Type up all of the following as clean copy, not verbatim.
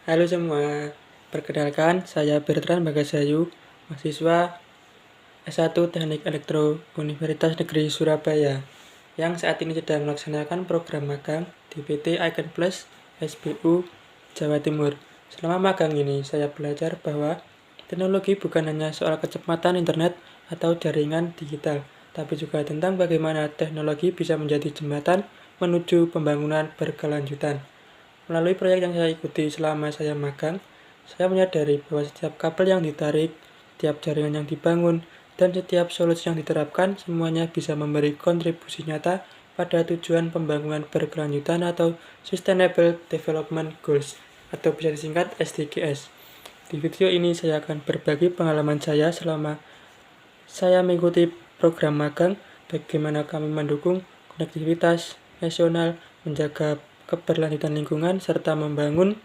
Halo semua, perkenalkan saya Bertrand Bagasayu, mahasiswa S1 Teknik Elektro Universitas Negeri Surabaya, yang saat ini sedang melaksanakan program magang di PT Icon Plus SBU Jawa Timur. Selama magang ini, saya belajar bahwa teknologi bukan hanya soal kecepatan internet atau jaringan digital, tapi juga tentang bagaimana teknologi bisa menjadi jembatan menuju pembangunan berkelanjutan. Melalui proyek yang saya ikuti selama saya magang, saya menyadari bahwa setiap kabel yang ditarik, setiap jaringan yang dibangun, dan setiap solusi yang diterapkan semuanya bisa memberi kontribusi nyata pada tujuan pembangunan berkelanjutan atau Sustainable Development Goals atau bisa disingkat SDGs. Di video ini saya akan berbagi pengalaman saya selama saya mengikuti program magang, bagaimana kami mendukung konektivitas nasional, menjaga keberlanjutan lingkungan, serta membangun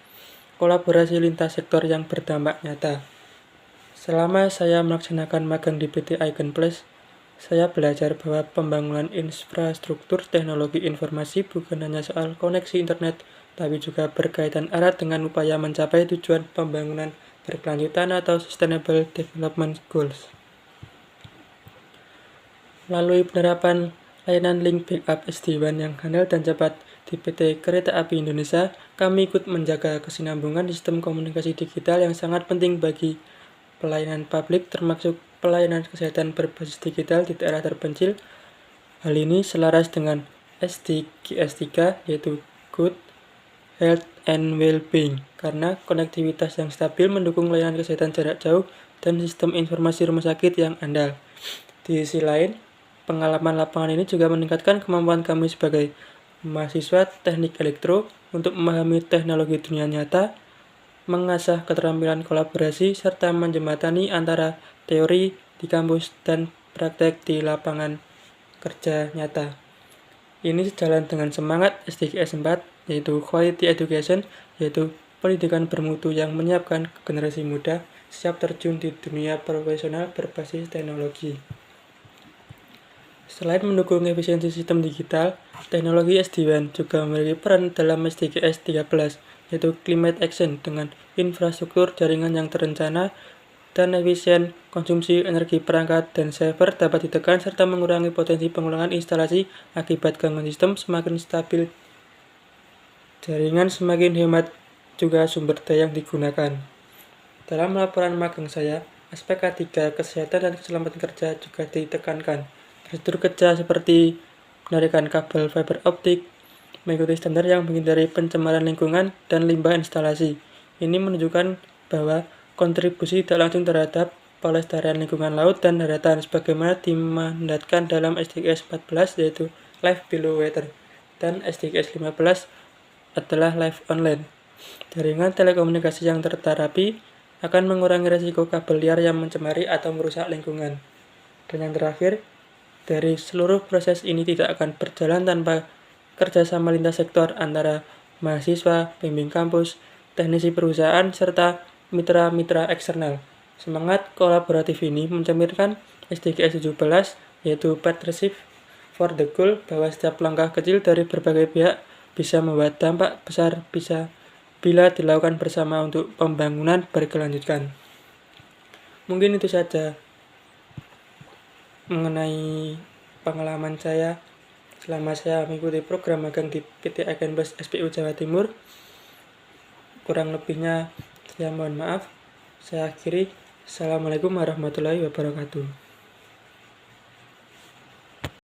kolaborasi lintas sektor yang berdampak nyata. Selama saya melaksanakan magang di PT Icon Plus, saya belajar bahwa pembangunan infrastruktur teknologi informasi bukan hanya soal koneksi internet, tapi juga berkaitan erat dengan upaya mencapai tujuan pembangunan berkelanjutan atau Sustainable Development Goals. Melalui penerapan layanan link backup SD-WAN yang handal dan cepat di PT Kereta Api Indonesia, kami ikut menjaga kesinambungan sistem komunikasi digital yang sangat penting bagi pelayanan publik, termasuk pelayanan kesehatan berbasis digital di daerah terpencil. Hal ini selaras dengan SDGs 3, yaitu Good Health and Well-being, karena konektivitas yang stabil mendukung layanan kesehatan jarak jauh dan sistem informasi rumah sakit yang andal. Di sisi lain, pengalaman lapangan ini juga meningkatkan kemampuan kami sebagai mahasiswa teknik elektro untuk memahami teknologi dunia nyata, mengasah keterampilan kolaborasi, serta menjembatani antara teori di kampus dan praktek di lapangan kerja nyata. Ini sejalan dengan semangat SDGs 4, yaitu Quality Education, yaitu pendidikan bermutu yang menyiapkan generasi muda siap terjun di dunia profesional berbasis teknologi. Selain mendukung efisiensi sistem digital, teknologi SD-WAN juga memiliki peran dalam SDGs 13, yaitu Climate Action dengan infrastruktur jaringan yang terencana dan efisien, konsumsi energi perangkat dan server dapat ditekan serta mengurangi potensi pengulangan instalasi akibat gangguan sistem. Semakin stabil jaringan, semakin hemat juga sumber daya yang digunakan. Dalam laporan magang saya, aspek K3 kesehatan dan keselamatan kerja juga ditekankan. Prosedur kerja seperti penarikan kabel fiber optik, mengikuti standar yang menghindari pencemaran lingkungan dan limbah instalasi. Ini menunjukkan bahwa kontribusi tidak langsung terhadap pelestarian lingkungan laut dan daratan sebagaimana dimandatkan dalam SDGs 14, yaitu Life Below Water, dan SDGs 15 adalah Life on Land. Jaringan telekomunikasi yang terterapi akan mengurangi risiko kabel liar yang mencemari atau merusak lingkungan. Dan yang terakhir, dari seluruh proses ini tidak akan berjalan tanpa kerjasama lintas sektor antara mahasiswa, pembimbing kampus, teknisi perusahaan, serta mitra-mitra eksternal. Semangat kolaboratif ini mencerminkan SDGs 17, yaitu Partnership for the Goal, bahwa setiap langkah kecil dari berbagai pihak bisa membawa dampak besar bila dilakukan bersama untuk pembangunan berkelanjutan. Mungkin itu saja mengenai pengalaman saya selama saya mengikuti program magang di PT Icon Plus SBU Jawa Timur. Kurang lebihnya saya mohon maaf. Saya akhiri. Assalamualaikum warahmatullahi wabarakatuh.